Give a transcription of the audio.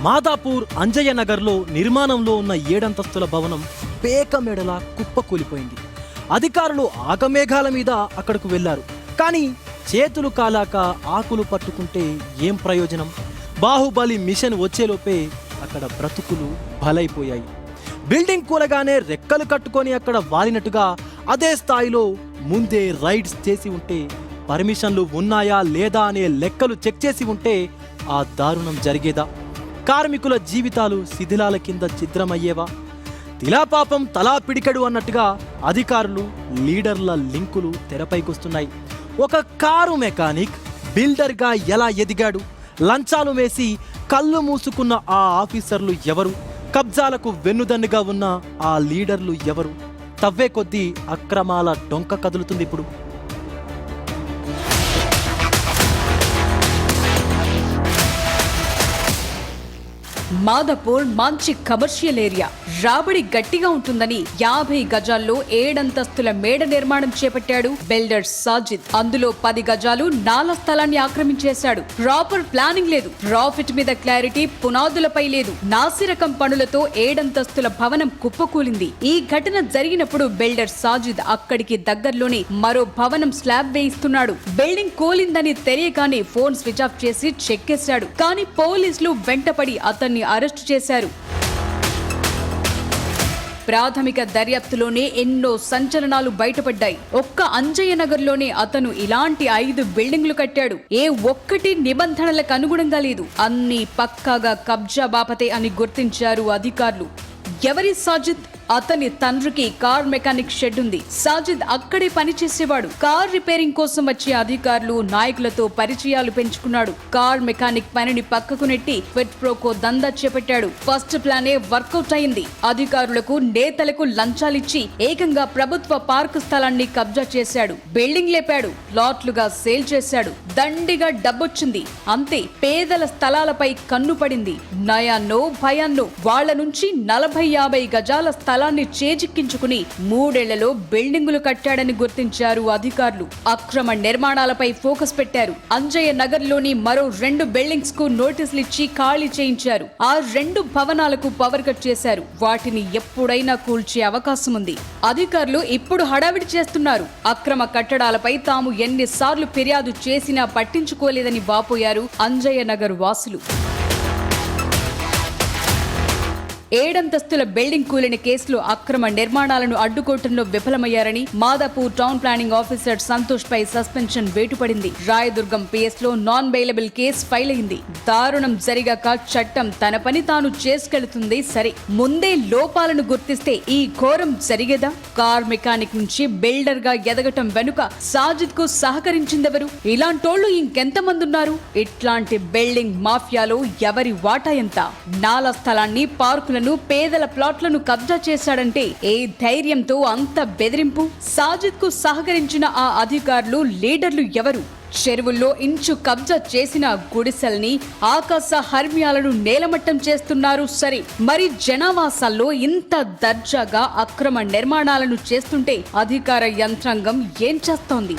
మాదాపూర్ అంజయ్య నగర్లో నిర్మాణంలో ఉన్న 7 అంతస్తుల భవనం పేకమెడలా కుప్పకూలిపోయింది. అధికారులు ఆగమేఘాల మీద అక్కడకు వెళ్లారు. కానీ చేతులు కాలాక ఆకులు పట్టుకుంటే ఏం ప్రయోజనం? బాహుబలి మిషన్ వచ్చేలోపే అక్కడ బ్రతుకులు బలైపోయాయి. బిల్డింగ్ కూలగానే రెక్కలు కట్టుకొని అక్కడ వాలినట్టుగా అదే స్థాయిలో ముందే రైడ్స్ చేసి ఉంటే, పర్మిషన్లు ఉన్నాయా లేదా అనే లెక్కలు చెక్ చేసి ఉంటే ఆ దారుణం జరిగేదా? కార్మికుల జీవితాలు శిథిలాల కింద ఛిద్రమయ్యేవా? తిలాపాపం తలా పిడికెడు అన్నట్టుగా అధికారులు లీడర్ల లింకులు తెరపైకొస్తున్నాయి. ఒక కారు మెకానిక్ బిల్డర్గా ఎలా ఎదిగాడు? లంచాలు వేసి కళ్ళు మూసుకున్న ఆ ఆఫీసర్లు ఎవరు? కబ్జాలకు వెన్నుదన్నుగా ఉన్న ఆ లీడర్లు ఎవరు? తవ్వే కొద్దీ అక్రమాల డొంక కదులుతుంది ఇప్పుడు. మాదాపూర్ మంచి కమర్షియల్ ఏరియా. రాబడి గట్టిగా ఉంటుందని 50 గజాల్లో 7 అంతస్తుల మేడ నిర్మాణం చేపట్టాడు బిల్డర్ సాజిద్. అందులో 10 గజాలు నాల స్థలాన్ని ఆక్రమించేశాడు. ప్రాపర్ ప్లానింగ్ లేదు, ప్రాఫిట్ మీద క్లారిటీ, పునాదులపై లేదు. నాసిరకం పనులతో 7 అంతస్తుల భవనం కుప్పకూలింది. ఈ ఘటన జరిగినప్పుడు బిల్డర్ సాజిద్ అక్కడికి దగ్గరలోనే మరో భవనం స్లాబ్ వేయిస్తున్నాడు. బిల్డింగ్ కూలిందని తెలియగానే ఫోన్ స్విచ్ ఆఫ్ చేసి చెక్కేశాడు. కానీ పోలీసులు వెంటపడి అతన్ని అరెస్టు చేశారు. ప్రాథమిక దర్యాప్తులోనే ఎన్నో సంచలనాలు బయటపడ్డాయి. ఒక్క అంజయ్య నగర్లోనే అతను ఇలాంటి 5 బిల్డింగ్లు కట్టాడు. ఏ ఒక్కటి నిబంధనలకు అనుగుణంగా లేదు. అన్ని పక్కాగా కబ్జా బాపతే అని గుర్తించారు అధికారులు. ఎవరి సాజిద్? అతని తండ్రికి కార్ మెకానిక్ షెడ్ ఉంది. సాజిద్ అక్కడే పనిచేసేవాడు. కార్ రిపేరింగ్ కోసం వచ్చే అధికారులు, నాయకులతో పరిచయాలు పెంచుకున్నాడు. కార్ మెకానిక్ పనిని పక్కకు నెట్టి క్విడ్ ప్రోకో దందా చేపట్టాడు. ఫస్ట్ ప్లానే వర్కౌట్ అయింది. అధికారులకు, నేతలకు లంచాలిచ్చి ఏకంగా ప్రభుత్వ పార్కు స్థలాన్ని కబ్జా చేశాడు. బిల్డింగ్ లేపాడు, ప్లాట్లుగా సేల్ చేశాడు. దండిగా డబ్బొచ్చింది. అంతే, పేదల స్థలాలపై కన్ను పడింది. నయాన్నో భయాన్నో వాళ్ల నుంచి 40-50 గజాల స్థలాన్ని చేజిక్కించుకుని 3 ఏళ్లలో బిల్డింగులు కట్టాడని గుర్తించారు అధికారులు. అక్రమ నిర్మాణాలపై ఫోకస్ పెట్టారు. అంజయ్య నగర్ లోని మరో 2 బిల్డింగ్స్ కు నోటీసులు ఇచ్చి ఖాళీ చేయించారు. ఆ 2 భవనాలకు పవర్ కట్ చేశారు. వాటిని ఎప్పుడైనా కూల్చే అవకాశం ఉంది. అధికారులు ఇప్పుడు హడావిడి చేస్తున్నారు. అక్రమ కట్టడాలపై తాము ఎన్నిసార్లు ఫిర్యాదు చేసినా పట్టించుకోలేదని వాపోయారు అంజయ్య నగర్ వాసులు. 7 అంతస్తుల బిల్డింగ్ కూలిన కేసులో అక్రమ నిర్మాణాలను అడ్డుకోవటంలో విఫలమయ్యారని Madhapur town planning officer Santosh పై సస్పెన్షన్ వేటుపడింది. రాయదుర్గం పిఎస్ లో నాన్ బెయిలబుల్ కేసు ఫైల్ అయింది. దారుణం జరిగాక చట్టం తన పని తాను చేసుకెళ్తుంది. సరే, ముందే లోపాలను గుర్తిస్తే ఈ ఘోరం జరిగేదా? కార్ మెకానిక్ నుంచి బిల్డర్ గా ఎదగటం వెనుక సాజిద్ కు సహకరించిందెవరు? ఇలాంటోళ్లు ఇంకెంతమంది ఉన్నారు? ఇట్లాంటి బిల్డింగ్ మాఫియాలో ఎవరి వాటా ఎంత? నాలా స్థలాన్ని, పార్కులను, పేదల ప్లాట్లను కబ్జా చేశాడంటే ఏ ధైర్యంతో అంత బెదిరింపు? సాజిద్ కు సహకరించిన ఆ అధికారులు, లీడర్లు ఎవరు? చెరువుల్లో ఇంచు కబ్జా చేసిన గుడిసెల్ని, ఆకాశ హర్మ్యాలను నేలమట్టం చేస్తున్నారు. సరే, మరి జనావాసాల్లో ఇంత దర్జాగా అక్రమ నిర్మాణాలను చేస్తుంటే అధికార యంత్రాంగం ఏం చేస్తోంది?